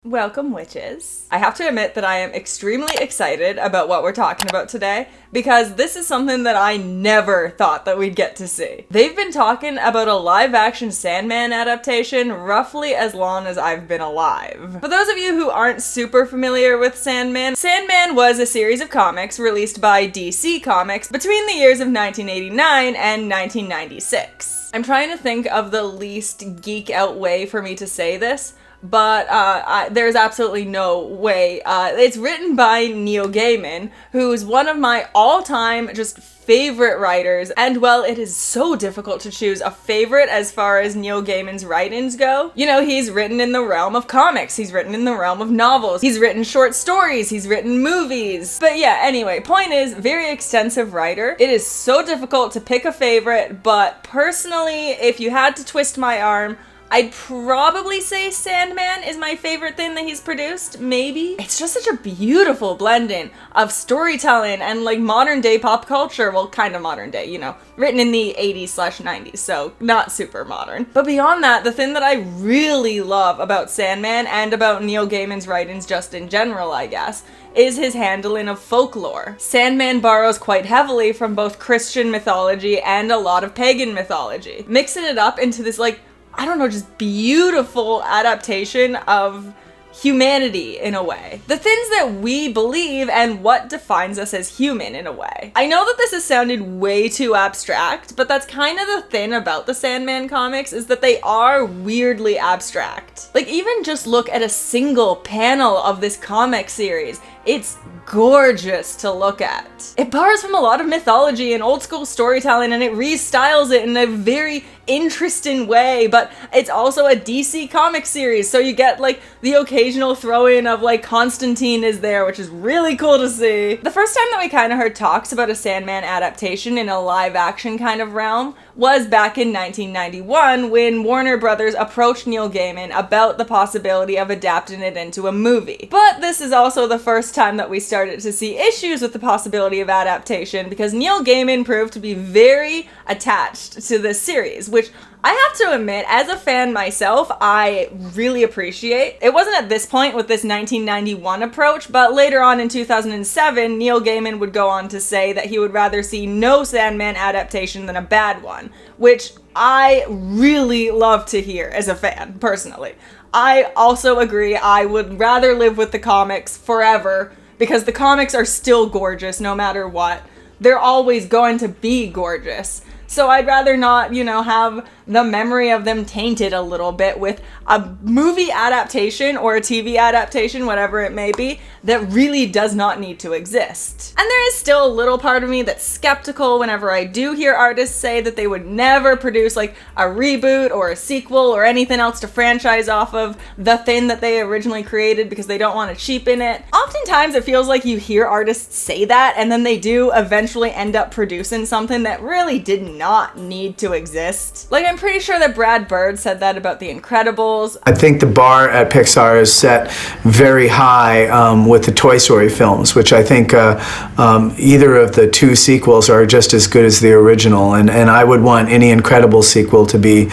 Welcome, witches. I have to admit that I am extremely excited about what we're talking about today because this is something that I never thought that we'd get to see. They've been talking about a live-action Sandman adaptation roughly as long as I've been alive. For those of you who aren't super familiar with Sandman, Sandman was a series of comics released by DC Comics between the years of 1989 and 1996. I'm trying to think of the least geek-out way for me to say this, but there's absolutely no way. It's written by Neil Gaiman, who's one of my all-time just favorite writers, and well, it is so difficult to choose a favorite as far as Neil Gaiman's writings go. You know, he's written in the realm of comics, he's written in the realm of novels, he's written short stories, he's written movies. But yeah, anyway, point is, very extensive writer. It is so difficult to pick a favorite, but personally, if you had to twist my arm, I'd probably say Sandman is my favorite thing that he's produced, maybe. It's just such a beautiful blending of storytelling and like modern day pop culture. Well, kind of modern day, you know, written in the 80s/90s, so not super modern. But beyond that, the thing that I really love about Sandman and about Neil Gaiman's writings just in general, I guess, is his handling of folklore. Sandman borrows quite heavily from both Christian mythology and a lot of pagan mythology, mixing it up into this like, I don't know, just beautiful adaptation of humanity in a way. The things that we believe and what defines us as human in a way. I know that this has sounded way too abstract, but that's kind of the thing about the Sandman comics is that they are weirdly abstract. Like even just look at a single panel of this comic series. It's gorgeous to look at. It borrows from a lot of mythology and old school storytelling and it restyles it in a very interesting way, but it's also a DC comic series, so you get like the occasional throw-in of like Constantine is there, which is really cool to see. The first time that we kind of heard talks about a Sandman adaptation in a live action kind of realm was back in 1991 when Warner Brothers approached Neil Gaiman about the possibility of adapting it into a movie. But this is also the first time that we started to see issues with the possibility of adaptation because Neil Gaiman proved to be very attached to this series, which I have to admit, as a fan myself, I really appreciate. It wasn't at this point with this 1991 approach, but later on in 2007, Neil Gaiman would go on to say that he would rather see no Sandman adaptation than a bad one, which I really love to hear as a fan, personally. I also agree, I would rather live with the comics forever because the comics are still gorgeous no matter what. They're always going to be gorgeous. So I'd rather not, you know, have the memory of them tainted a little bit with a movie adaptation or a TV adaptation, whatever it may be, that really does not need to exist. And there is still a little part of me that's skeptical whenever I do hear artists say that they would never produce like a reboot or a sequel or anything else to franchise off of the thing that they originally created because they don't want to cheapen it. Oftentimes it feels like you hear artists say that and then they do eventually end up producing something that really did not need to exist. Like I'm pretty sure that Brad Bird said that about The Incredibles. I think the bar at Pixar is set very high with the Toy Story films, which I think either of the two sequels are just as good as the original, and I would want any Incredibles sequel to be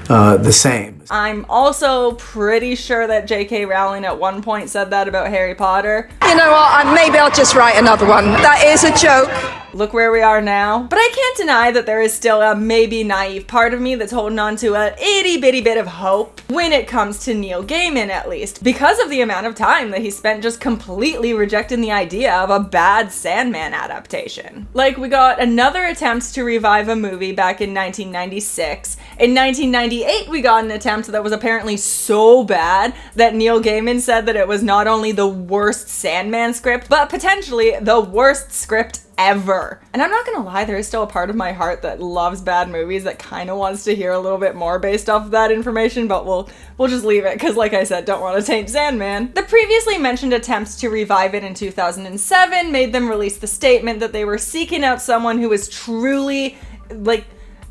the same. I'm also pretty sure that J.K. Rowling at one point said that about Harry Potter. You know what, maybe I'll just write another one. That is a joke. Look where we are now. But I can't deny that there is still a maybe naive part of me that's holding on to a itty bitty bit of hope when it comes to Neil Gaiman, at least, because of the amount of time that he spent just completely rejecting the idea of a bad Sandman adaptation. Like, we got another attempt to revive a movie back in 1996. In 1998, we got an attempt that was apparently so bad that Neil Gaiman said that it was not only the worst Sandman script, but potentially the worst script ever. And I'm not gonna lie, there is still a part of my heart that loves bad movies that kind of wants to hear a little bit more based off of that information, but we'll just leave it because, like I said, don't want to taint Sandman. The previously mentioned attempts to revive it in 2007 made them release the statement that they were seeking out someone who was truly, like,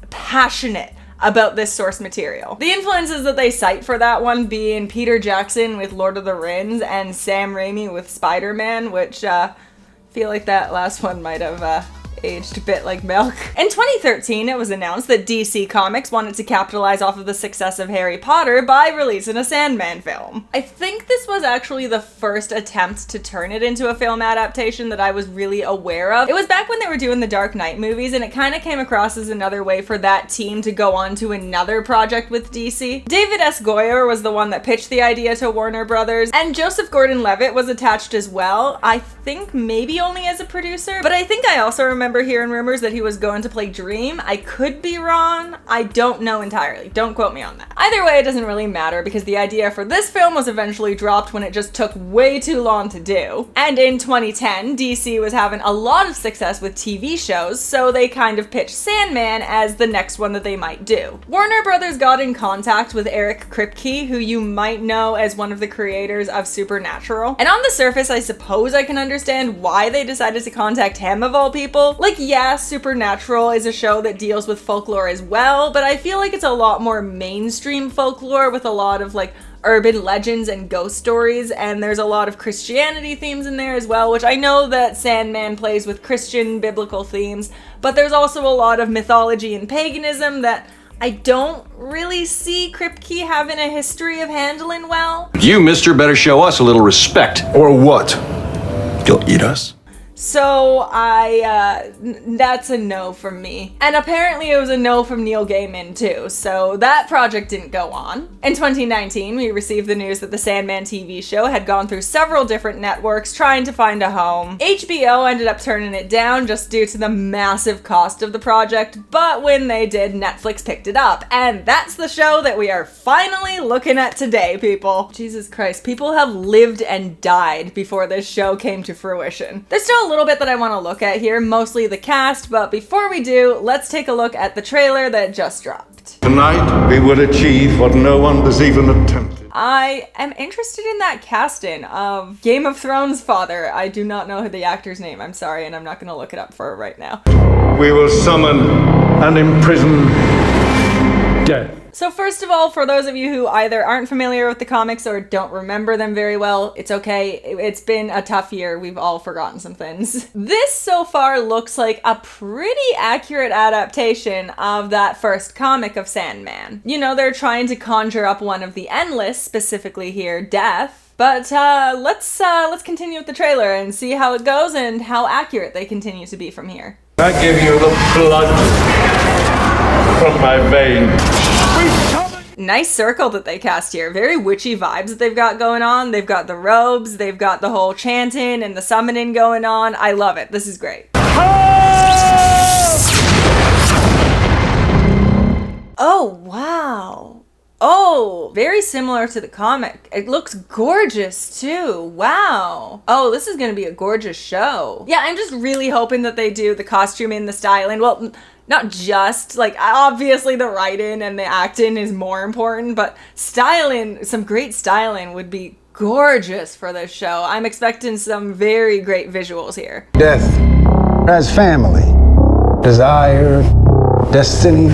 passionate about this source material. The influences that they cite for that one being Peter Jackson with Lord of the Rings and Sam Raimi with Spider-Man, which feel like that last one might have aged a bit like milk. In 2013, it was announced that DC Comics wanted to capitalize off of the success of Harry Potter by releasing a Sandman film. I think this was actually the first attempt to turn it into a film adaptation that I was really aware of. It was back when they were doing the Dark Knight movies, and it kind of came across as another way for that team to go on to another project with DC. David S. Goyer was the one that pitched the idea to Warner Brothers, and Joseph Gordon-Levitt was attached as well. I think maybe only as a producer, but I think I also remember hearing rumors that he was going to play Dream. I could be wrong. I don't know entirely. Don't quote me on that. Either way, it doesn't really matter because the idea for this film was eventually dropped when it just took way too long to do. And in 2010, DC was having a lot of success with TV shows, so they kind of pitched Sandman as the next one that they might do. Warner Brothers got in contact with Eric Kripke, who you might know as one of the creators of Supernatural. And on the surface, I suppose I can understand why they decided to contact him of all people. Like, yeah, Supernatural is a show that deals with folklore as well, but I feel like it's a lot more mainstream folklore with a lot of like urban legends and ghost stories, and there's a lot of Christianity themes in there as well, which I know that Sandman plays with Christian biblical themes, but there's also a lot of mythology and paganism that I don't really see Kripke having a history of handling well. You, mister, better show us a little respect. Or what? You'll eat us? So that's a no from me. And apparently it was a no from Neil Gaiman too, so that project didn't go on. In 2019, we received the news that the Sandman TV show had gone through several different networks trying to find a home. HBO ended up turning it down just due to the massive cost of the project, but when they did, Netflix picked it up. And that's the show that we are finally looking at today, people. Jesus Christ, people have lived and died before this show came to fruition. There's still a little bit that I want to look at here, mostly the cast, but before we do, let's take a look at the trailer that just dropped. Tonight we will achieve what no one has even attempted. I am interested in that casting of Game of Thrones father. I do not know the actor's name, I'm sorry, and I'm not going to look it up for it right now. We will summon and imprison death. So first of all, for those of you who either aren't familiar with the comics or don't remember them very well, it's okay. It's been a tough year. We've all forgotten some things. This so far looks like a pretty accurate adaptation of that first comic of Sandman. You know, they're trying to conjure up one of the Endless, specifically here, Death. But let's continue with the trailer and see how it goes and how accurate they continue to be from here. I give you the blood from my veins. Nice circle that they cast here. Very witchy vibes that they've got going on. They've got the robes, they've got the whole chanting and the summoning going on. I love it. This is great. Oh, wow. Oh, very similar to the comic. It looks gorgeous too. Wow. Oh, this is gonna be a gorgeous show. Yeah, I'm just really hoping that they do the costuming, the styling. Well, not just, like, obviously the writing and the acting is more important, but styling, some great styling would be gorgeous for this show. I'm expecting some very great visuals here. Death as family, desire, destiny,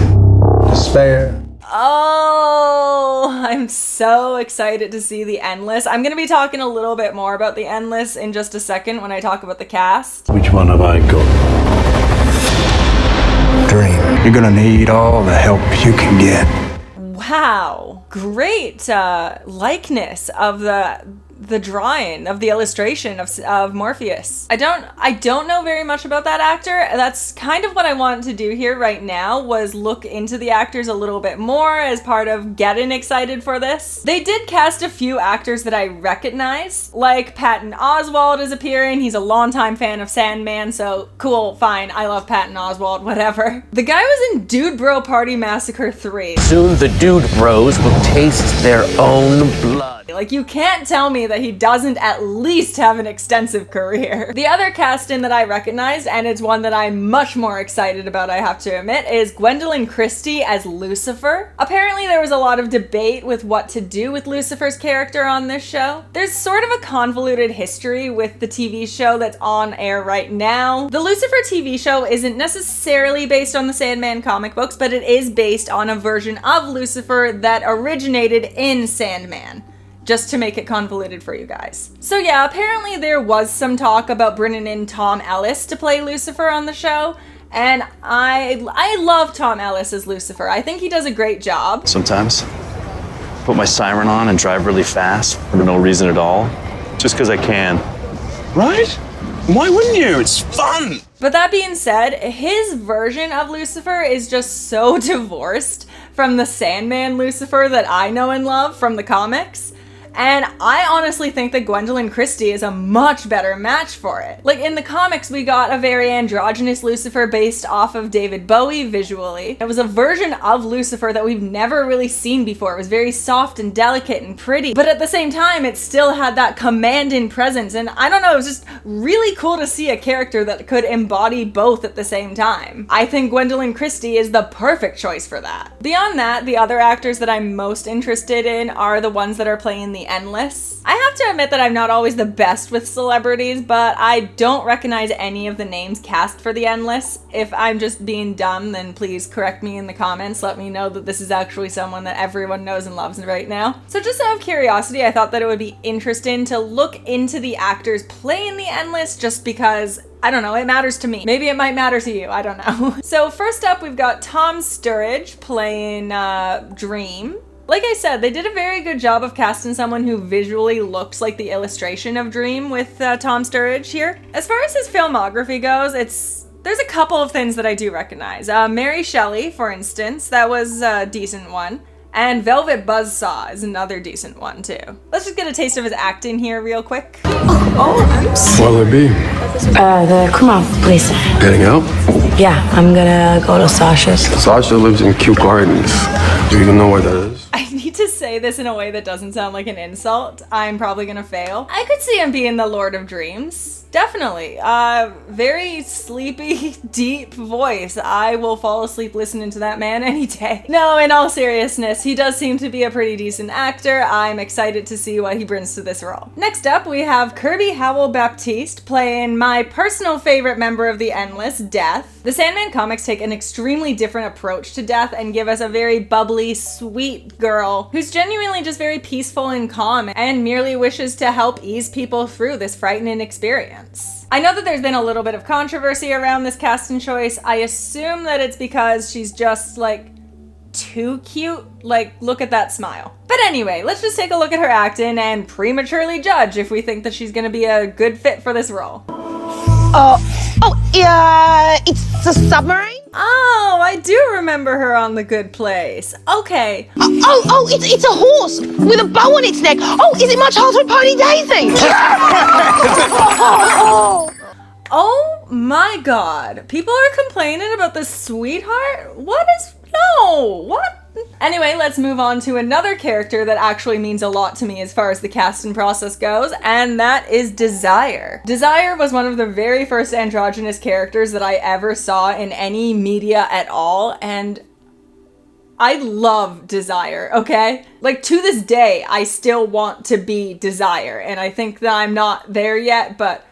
despair. Oh, I'm so excited to see the Endless. I'm going to be talking a little bit more about the Endless in just a second when I talk about the cast. Which one have I got? Dream. You're gonna need all the help you can get. Wow. Great likeness of the drawing, of the illustration of Morpheus. I don't know very much about that actor. That's kind of what I wanted to do here right now, was look into the actors a little bit more as part of getting excited for this. They did cast a few actors that I recognize, like Patton Oswalt is appearing. He's a longtime fan of Sandman, so cool, fine. I love Patton Oswalt, whatever. The guy was in Dude Bro Party Massacre 3. Soon the Dude Bros will taste their own blood. Like, you can't tell me that he doesn't at least have an extensive career. The other casting that I recognize, and it's one that I'm much more excited about, I have to admit, is Gwendolyn Christie as Lucifer. Apparently there was a lot of debate with what to do with Lucifer's character on this show. There's sort of a convoluted history with the TV show that's on air right now. The Lucifer TV show isn't necessarily based on the Sandman comic books, but it is based on a version of Lucifer that originated in Sandman. just to make it convoluted for you guys. So yeah, apparently there was some talk about bringing in Tom Ellis to play Lucifer on the show, and I love Tom Ellis as Lucifer. I think he does a great job. Sometimes put my siren on and drive really fast for no reason at all, just because I can. Right? Why wouldn't you? It's fun! But that being said, his version of Lucifer is just so divorced from the Sandman Lucifer that I know and love from the comics. And I honestly think that Gwendolyn Christie is a much better match for it. Like, in the comics, we got a very androgynous Lucifer based off of David Bowie visually. It was a version of Lucifer that we've never really seen before. It was very soft and delicate and pretty, but at the same time, it still had that commanding presence. And I don't know, it was just really cool to see a character that could embody both at the same time. I think Gwendolyn Christie is the perfect choice for that. Beyond that, the other actors that I'm most interested in are the ones that are playing the Endless. I have to admit that I'm not always the best with celebrities, but I don't recognize any of the names cast for the Endless. If I'm just being dumb, then please correct me in the comments. Let me know that this is actually someone that everyone knows and loves right now. So just out of curiosity, I thought that it would be interesting to look into the actors playing the Endless, just because I don't know, it matters to me. Maybe it might matter to you, I don't know. So first up, we've got Tom Sturridge playing Dream. Like I said, they did a very good job of casting someone who visually looks like the illustration of Dream with Tom Sturridge here. As far as his filmography goes, there's a couple of things that I do recognize. Mary Shelley, for instance, that was a decent one. And Velvet Buzzsaw is another decent one too. Let's just get a taste of his acting here real quick. What'll it be? The criminal police. Getting out? Yeah, I'm gonna go to Sasha's. Sasha lives in Kew Gardens. Do you even know where that is? I need to say this in a way that doesn't sound like an insult. I'm probably gonna fail. I could see him being the Lord of Dreams. Definitely. Very sleepy, deep voice. I will fall asleep listening to that man any day. No, in all seriousness, he does seem to be a pretty decent actor. I'm excited to see what he brings to this role. Next up, we have Kirby Howell-Baptiste playing my personal favorite member of the Endless, Death. The Sandman comics take an extremely different approach to Death and give us a very bubbly, sweet girl who's genuinely just very peaceful and calm and merely wishes to help ease people through this frightening experience. I know that there's been a little bit of controversy around this casting choice. I assume that it's because she's just like too cute. Like, look at that smile. But anyway, let's just take a look at her acting and prematurely judge if we think that she's gonna be a good fit for this role. It's a submarine? Oh, I do remember her on The Good Place. Okay. It's a horse with a bow on its neck. Oh, is it much harder with Pony Daisy? Oh my god. People are complaining about the sweetheart? What? Anyway, let's move on to another character that actually means a lot to me as far as the casting process goes, and that is Desire. Desire was one of the very first androgynous characters that I ever saw in any media at all, and I love Desire, okay? Like, to this day, I still want to be Desire, and I think that I'm not there yet, but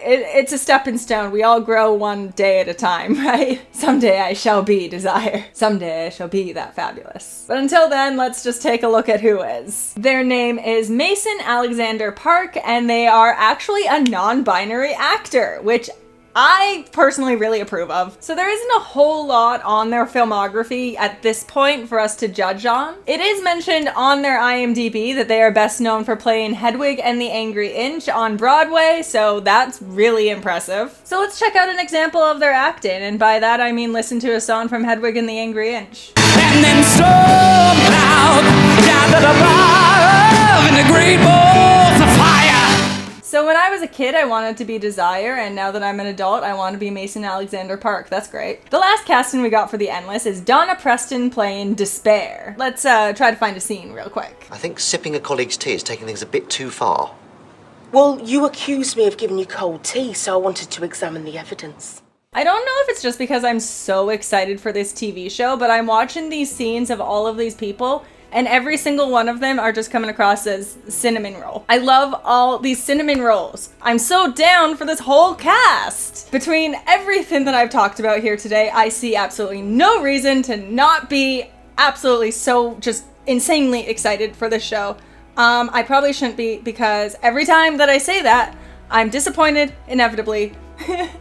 it's a stepping stone. We all grow one day at a time, right? Someday I shall be Desire. Someday I shall be that fabulous. But until then, let's just take a look at who is. Their name is Mason Alexander Park, and they are actually a non-binary actor, which I personally really approve of. So there isn't a whole lot on their filmography at this point for us to judge on. It is mentioned on their IMDb that they are best known for playing Hedwig and the Angry Inch on Broadway, so that's really impressive. So let's check out an example of their acting, and by that I mean listen to a song from Hedwig and the Angry Inch. And then storm cloud gathered above in the great balls of fire. So when I was a kid, I wanted to be Desire, and now that I'm an adult, I want to be Mason Alexander Park. That's great. The last casting we got for The Endless is Donna Preston playing Despair. Let's try to find a scene real quick. I think sipping a colleague's tea is taking things a bit too far. Well, you accused me of giving you cold tea, so I wanted to examine the evidence. I don't know if it's just because I'm so excited for this TV show, but I'm watching these scenes of all of these people, and every single one of them are just coming across as cinnamon roll. I love all these cinnamon rolls. I'm so down for this whole cast. Between everything that I've talked about here today, I see absolutely no reason to not be absolutely so just insanely excited for this show. I probably shouldn't be, because every time that I say that, I'm disappointed, inevitably.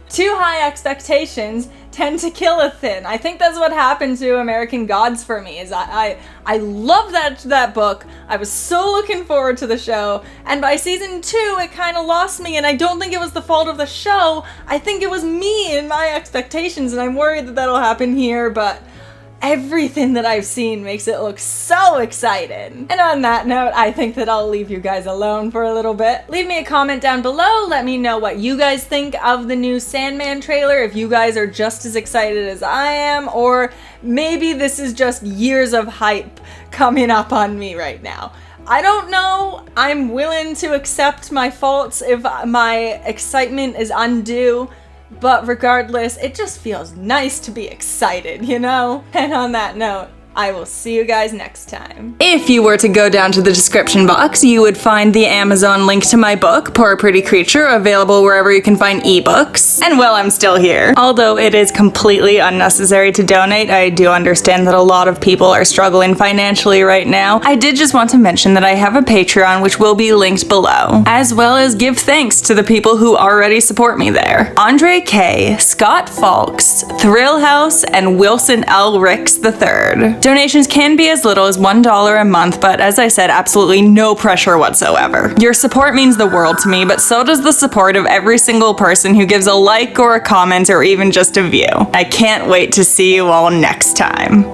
Too high expectations tend to kill a thin. I think that's what happened to American Gods for me, is I love that book. I was so looking forward to the show, and by season 2 it kind of lost me, and I don't think it was the fault of the show. I think it was me and my expectations, and I'm worried that that'll happen here, but everything that I've seen makes it look so exciting. And on that note, I think that I'll leave you guys alone for a little bit. Leave me a comment down below. Let me know what you guys think of the new Sandman trailer, if you guys are just as excited as I am, or maybe this is just years of hype coming up on me right now. I don't know. I'm willing to accept my faults if my excitement is undue. But regardless, it just feels nice to be excited, you know? And on that note, I will see you guys next time. If you were to go down to the description box, you would find the Amazon link to my book, Poor Pretty Creature, available wherever you can find ebooks. And well, I'm still here. Although it is completely unnecessary to donate, I do understand that a lot of people are struggling financially right now. I did just want to mention that I have a Patreon, which will be linked below, as well as give thanks to the people who already support me there. Andre K, Scott Falks, Thrill House, and Wilson L. Ricks III. Donations can be as little as $1 a month, but as I said, absolutely no pressure whatsoever. Your support means the world to me, but so does the support of every single person who gives a like or a comment or even just a view. I can't wait to see you all next time.